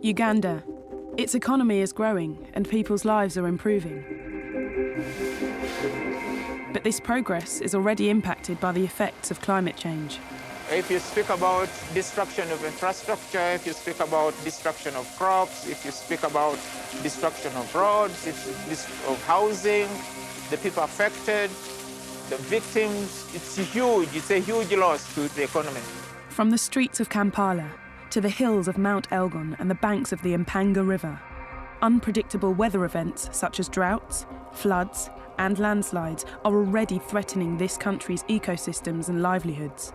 Uganda. Its economy is growing and people's lives are improving. But this progress is already impacted by the effects of climate change. If you speak about destruction of infrastructure, if you speak about destruction of crops, if you speak about destruction of roads, of housing, the people affected, the victims, it's huge. It's a huge loss to the economy. From the streets of Kampala to the hills of Mount Elgon and the banks of the Mpanga River, unpredictable weather events such as droughts, floods and landslides are already threatening this country's ecosystems and livelihoods.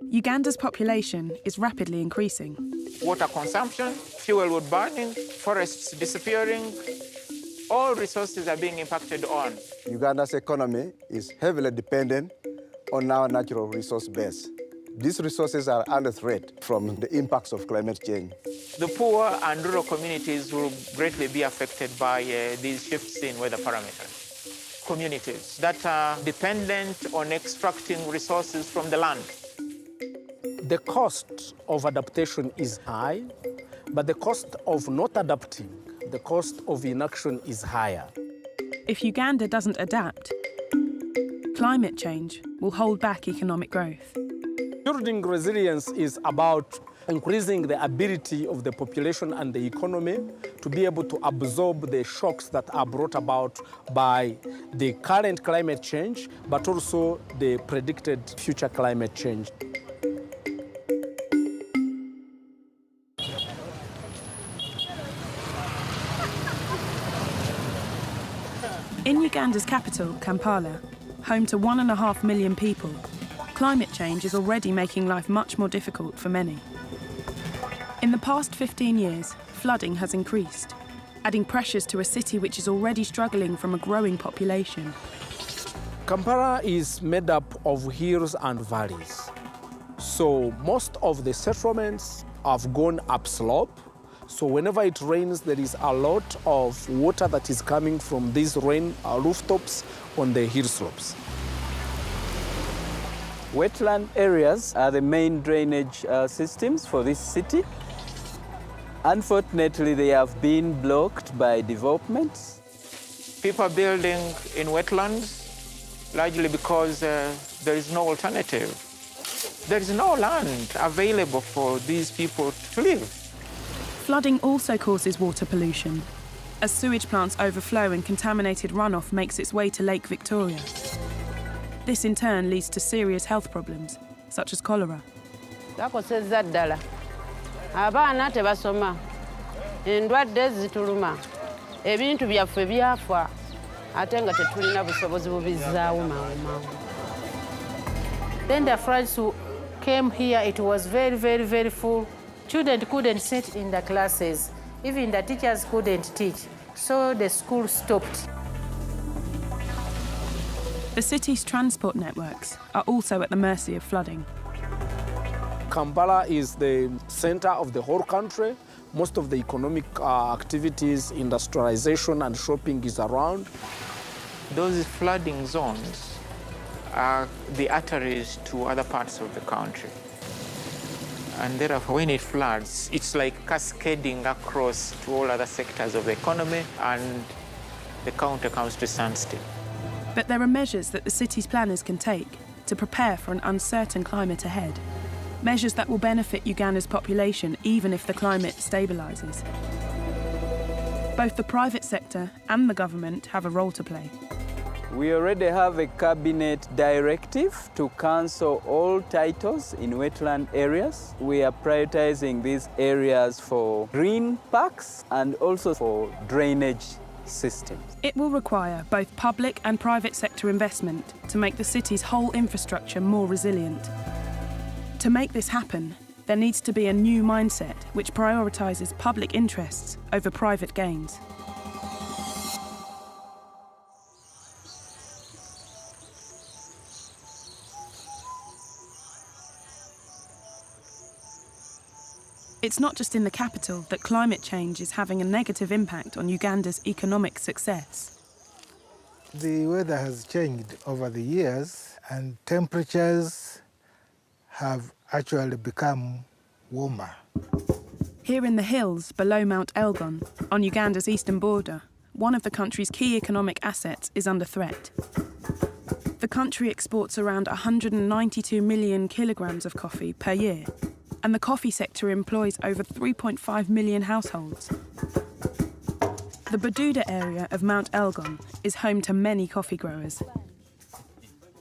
Uganda's population is rapidly increasing. Water consumption, fuel wood burning, forests disappearing, all resources are being impacted on. Uganda's economy is heavily dependent on our natural resource base. These resources are under threat from the impacts of climate change. The poor and rural communities will greatly be affected by these shifts in weather parameters. Communities that are dependent on extracting resources from the land. The cost of adaptation is high, but the cost of not adapting, the cost of inaction is higher. If Uganda doesn't adapt, climate change will hold back economic growth. Building resilience is about increasing the ability of the population and the economy to be able to absorb the shocks that are brought about by the current climate change, but also the predicted future climate change. In Uganda's capital, Kampala, home to 1.5 million people, climate change is already making life much more difficult for many. In the past 15 years, flooding has increased, adding pressures to a city which is already struggling from a growing population. Kampala is made up of hills and valleys. So most of the settlements have gone upslope. So whenever it rains, there is a lot of water that is coming from these rooftops on the hill slopes. Wetland areas are the main drainage systems for this city. Unfortunately, they have been blocked by developments. People are building in wetlands largely because there is no alternative. There is no land available for these people to live. Flooding also causes water pollution, as sewage plants overflow and contaminated runoff makes its way to Lake Victoria. This in turn leads to serious health problems, such as cholera. Abaana tebasoma, endwadde zituluma, ebintu byaffe byafa, ate nga tetulina busobozi bubizzaawo mangu. Then the floods came here, it was very, very, very full. Students couldn't sit in the classes. Even the teachers couldn't teach. So the school stopped. The city's transport networks are also at the mercy of flooding. Kampala is the center of the whole country. Most of the economic activities, industrialization and shopping is around. Those flooding zones are the arteries to other parts of the country. And therefore, when it floods, it's like cascading across to all other sectors of the economy, and the county comes to standstill. But there are measures that the city's planners can take to prepare for an uncertain climate ahead. Measures that will benefit Uganda's population even if the climate stabilises. Both the private sector and the government have a role to play. We already have a cabinet directive to cancel all titles in wetland areas. We are prioritizing these areas for green parks and also for drainage systems. It will require both public and private sector investment to make the city's whole infrastructure more resilient. To make this happen, there needs to be a new mindset which prioritises public interests over private gains. It's not just in the capital that climate change is having a negative impact on Uganda's economic success. The weather has changed over the years and temperatures have actually become warmer. Here in the hills below Mount Elgon, on Uganda's eastern border, one of the country's key economic assets is under threat. The country exports around 192 million kilograms of coffee per year, and the coffee sector employs over 3.5 million households. The Bududa area of Mount Elgon is home to many coffee growers.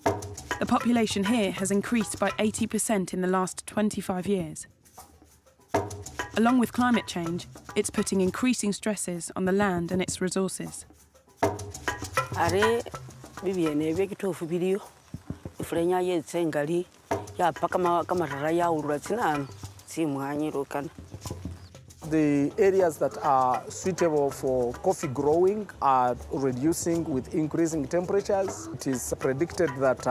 The population here has increased by 80% in the last 25 years. Along with climate change, it's putting increasing stresses on the land and its resources. The areas that are suitable for coffee growing are reducing with increasing temperatures. It is predicted that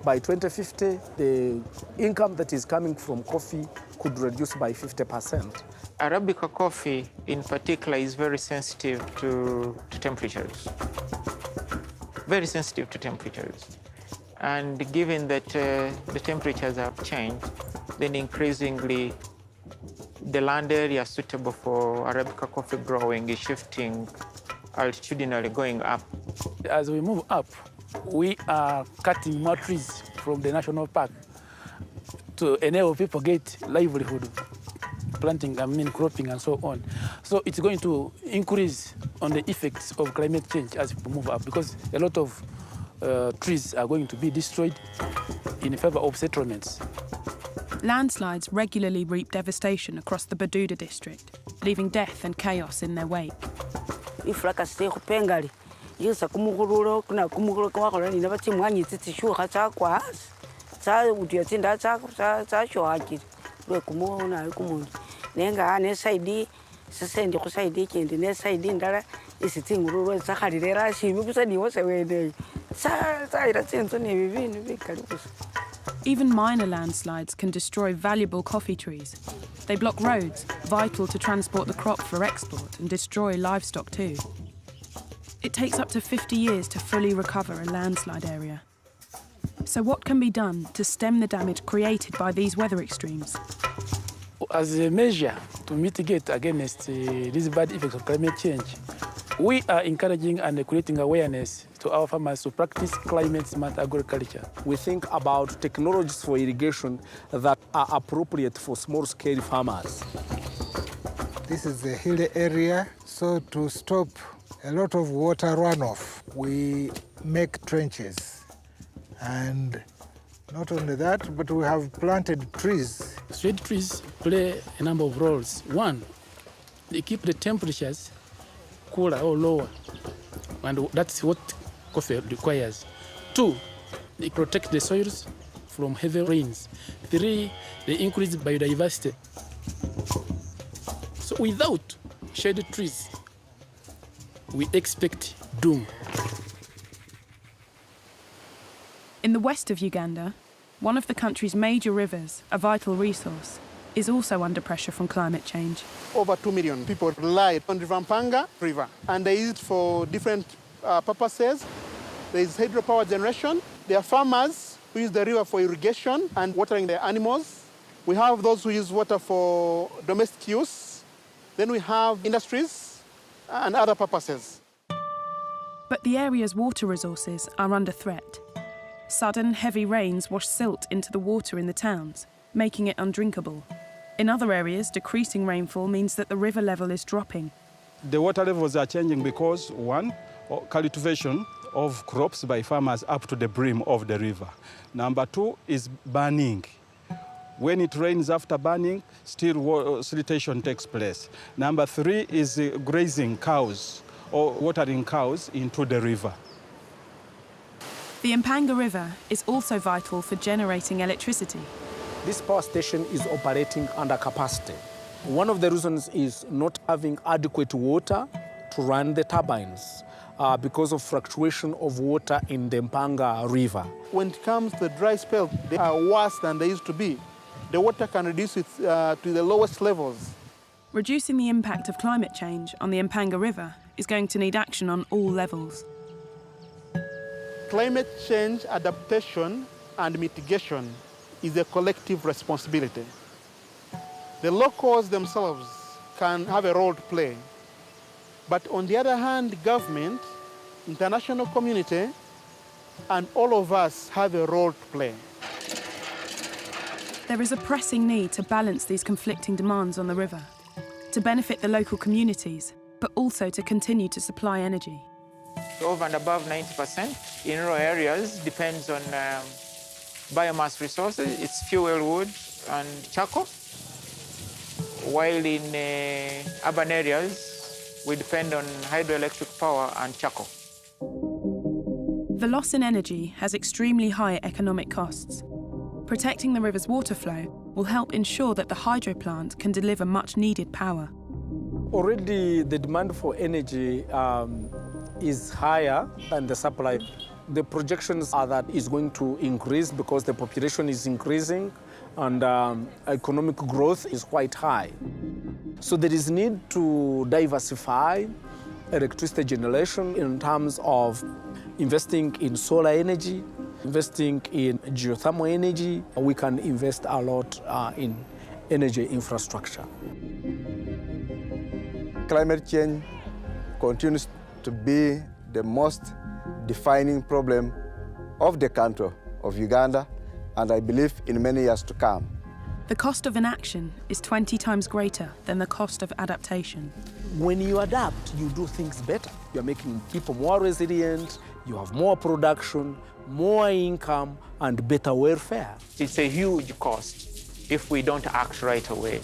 by 2050, the income that is coming from coffee could reduce by 50%. Arabica coffee, in particular, is very sensitive to temperatures. Very sensitive to temperatures. And given that the temperatures have changed, then increasingly the land area suitable for Arabica coffee growing is shifting altitudinally, going up. As we move up, we are cutting more trees from the national park to enable people get livelihood, planting, cropping and so on. So it's going to increase on the effects of climate change as we move up, because a lot of trees are going to be destroyed in favor of settlements. Landslides regularly reap devastation across the Bududa district, leaving death and chaos in their wake. Even minor landslides can destroy valuable coffee trees. They block roads, vital to transport the crop for export, and destroy livestock too. It takes up to 50 years to fully recover a landslide area. So what can be done to stem the damage created by these weather extremes? As a measure to mitigate against these bad effects of climate change, we are encouraging and creating awareness to our farmers to practice climate-smart agriculture. We think about technologies for irrigation that are appropriate for small-scale farmers. This is a hilly area, so to stop a lot of water runoff, we make trenches. And not only that, but we have planted trees. Shade trees play a number of roles. One, they keep the temperatures cooler or lower, and that's what coffee requires. Two, they protect the soils from heavy rains. Three, they increase biodiversity. So without shaded trees, we expect doom. In the west of Uganda, one of the country's major rivers, a vital resource, is also under pressure from climate change. Over 2 million people rely on the Remapping River, and they use it for different purposes. There is hydropower generation. There are farmers who use the river for irrigation and watering their animals. We have those who use water for domestic use. Then we have industries and other purposes. But the area's water resources are under threat. Sudden, heavy rains wash silt into the water in the towns, making it undrinkable. In other areas, decreasing rainfall means that the river level is dropping. The water levels are changing because, one, cultivation of crops by farmers up to the brim of the river. Number two is burning. When it rains after burning, still siltation takes place. Number three is grazing cows or watering cows into the river. The Mpanga River is also vital for generating electricity. This power station is operating under capacity. One of the reasons is not having adequate water to run the turbines because of fluctuation of water in the Mpanga River. When it comes to the dry spell, they are worse than they used to be. the water can reduce it to the lowest levels. Reducing the impact of climate change on the Mpanga River is going to need action on all levels. Climate change adaptation and mitigation is a collective responsibility. The locals themselves can have a role to play. But on the other hand, government, international community, and all of us have a role to play. There is a pressing need to balance these conflicting demands on the river, to benefit the local communities, but also to continue to supply energy. Over and above 90% in rural areas depends on biomass resources. It's fuel wood and charcoal. While in urban areas, we depend on hydroelectric power and charcoal. The loss in energy has extremely high economic costs. Protecting the river's water flow will help ensure that the hydro plant can deliver much needed power. Already the demand for energy is higher than the supply. The projections are that it's going to increase because the population is increasing and economic growth is quite high. So there is need to diversify electricity generation in terms of investing in solar energy, investing in geothermal energy. We can invest a lot in energy infrastructure. Climate change continues to be the most defining problem of the country of Uganda, and I believe in many years to come. The cost of inaction is 20 times greater than the cost of adaptation. When you adapt, you do things better. You're making people more resilient, you have more production, more income, and better welfare. It's a huge cost if we don't act right away.